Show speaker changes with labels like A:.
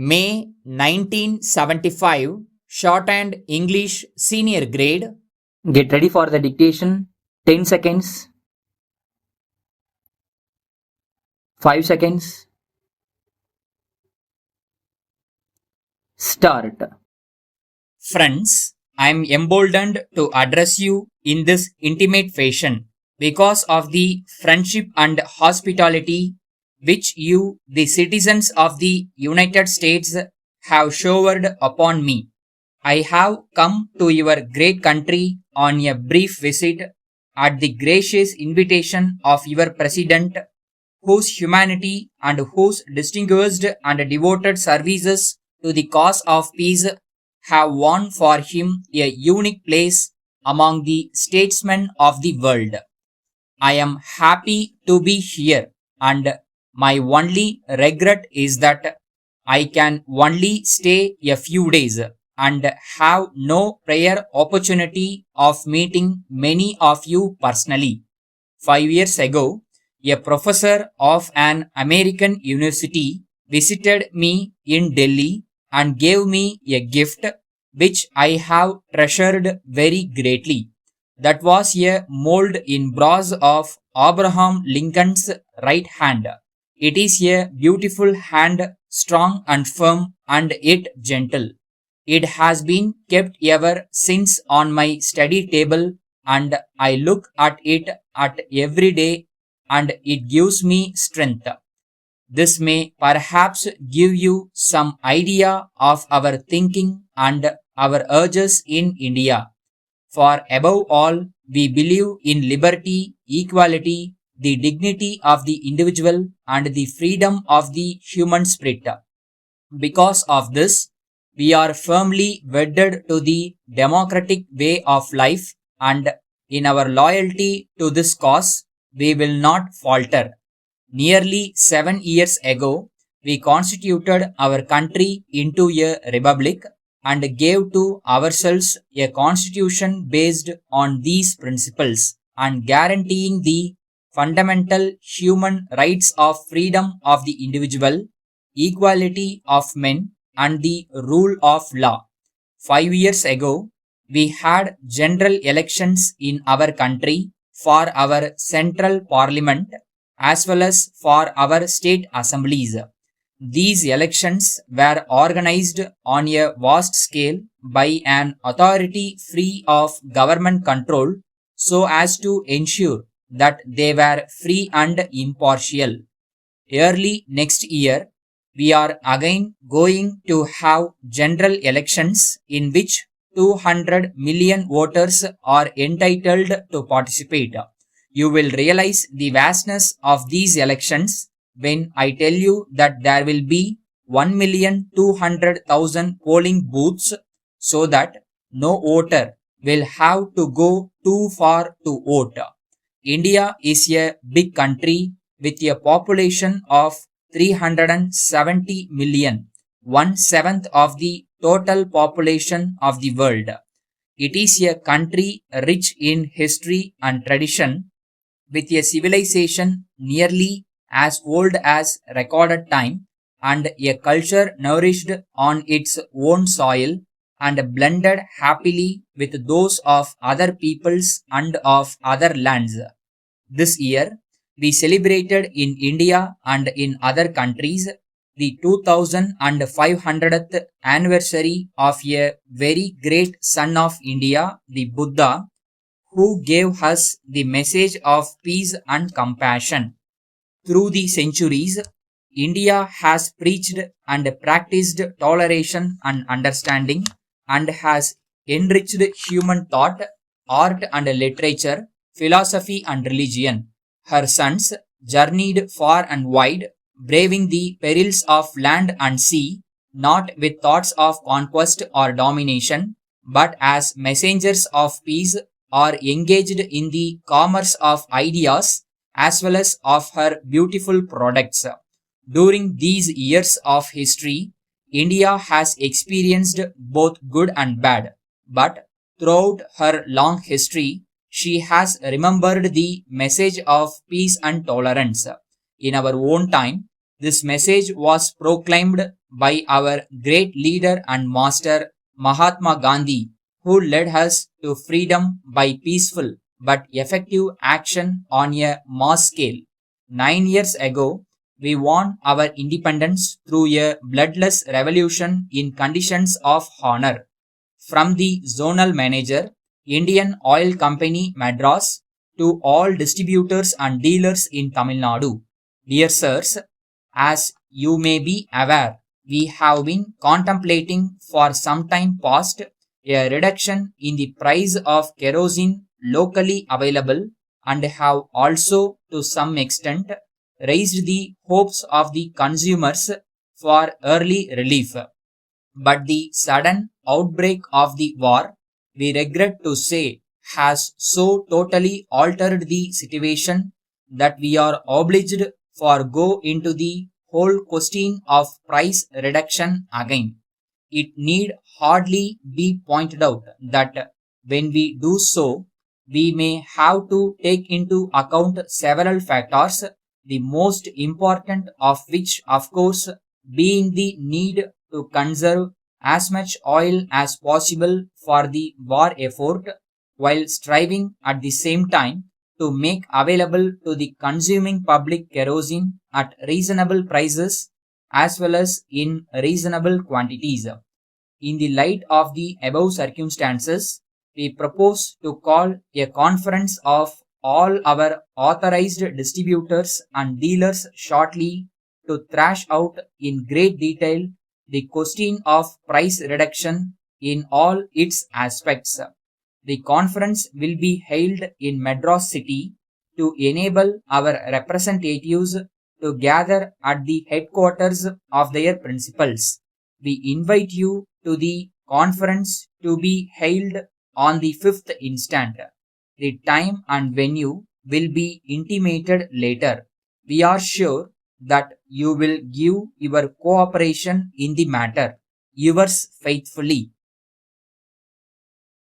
A: May 1975, Shorthand English Senior Grade.
B: Get ready for the dictation. 10 seconds. 5 seconds. Start.
A: Friends, I am emboldened to address you in this intimate fashion because of the friendship and hospitality which you, the citizens of the United States, have showered upon me. I have come to your great country on a brief visit at the gracious invitation of your President, whose humanity and whose distinguished and devoted services to the cause of peace have won for him a unique place among the statesmen of the world. I am happy to be here, and my only regret is that I can only stay a few days and have no prior opportunity of meeting many of you personally. 5 years ago, a professor of an American university visited me in Delhi and gave me a gift which I have treasured very greatly. That was a mold in bronze of Abraham Lincoln's right hand. It is a beautiful hand, strong and firm and yet gentle. It has been kept ever since on my study table, and I look at it at every day, and it gives me strength. This may perhaps give you some idea of our thinking and our urges in India. For above all, we believe in liberty, equality, the dignity of the individual, and the freedom of the human spirit. Because of this, we are firmly wedded to the democratic way of life, and in our loyalty to this cause, we will not falter. Nearly 7 years ago, we constituted our country into a republic and gave to ourselves a constitution based on these principles and guaranteeing the fundamental human rights of freedom of the individual, equality of men, and the rule of law. 5 years ago, we had general elections in our country for our central parliament as well as for our state assemblies. These elections were organized on a vast scale by an authority free of government control so as to ensure that they were free and impartial. Early next year, we are again going to have general elections in which 200 million voters are entitled to participate. You will realize the vastness of these elections when I tell you that there will be 1,200,000 polling booths so that no voter will have to go too far to vote. India is a big country with a population of 370 million, 1/7 of the total population of the world. It is a country rich in history and tradition, with a civilization nearly as old as recorded time, and a culture nourished on its own soil and blended happily with those of other peoples and of other lands. This year, we celebrated in India and in other countries the 2500th anniversary of a very great son of India, the Buddha, who gave us the message of peace and compassion. Through the centuries, India has preached and practiced toleration and understanding and has enriched human thought, art and literature, philosophy and religion. Her sons journeyed far and wide, braving the perils of land and sea, not with thoughts of conquest or domination, but as messengers of peace, or engaged in the commerce of ideas as well as of her beautiful products. During these years of history, India has experienced both good and bad, but throughout her long history, she has remembered the message of peace and tolerance. In our own time, this message was proclaimed by our great leader and master Mahatma Gandhi, who led us to freedom by peaceful but effective action on a mass scale. 9 years ago, we won our independence through a bloodless revolution in conditions of honor. From the zonal manager, Indian Oil Company Madras, to all distributors and dealers in Tamil Nadu. Dear sirs, as you may be aware, we have been contemplating for some time past a reduction in the price of kerosene locally available and have also to some extent raised the hopes of the consumers for early relief. But the sudden outbreak of the war, we regret to say, has so totally altered the situation that we are obliged for go into the whole question of price reduction again. It need hardly be pointed out that when we do so, we may have to take into account several factors, the most important of which, of course, being the need to conserve as much oil as possible for the war effort, while striving at the same time to make available to the consuming public kerosene at reasonable prices as well as in reasonable quantities. In the light of the above circumstances, we propose to call a conference of all our authorized distributors and dealers shortly to thrash out in great detail the question of price reduction in all its aspects. The conference will be held in Madras city to enable our representatives to gather at the headquarters of their principals. We invite you to the conference to be held on the 5th instant. The time and venue will be intimated later. We are sure that you will give your cooperation in the matter. Yours faithfully,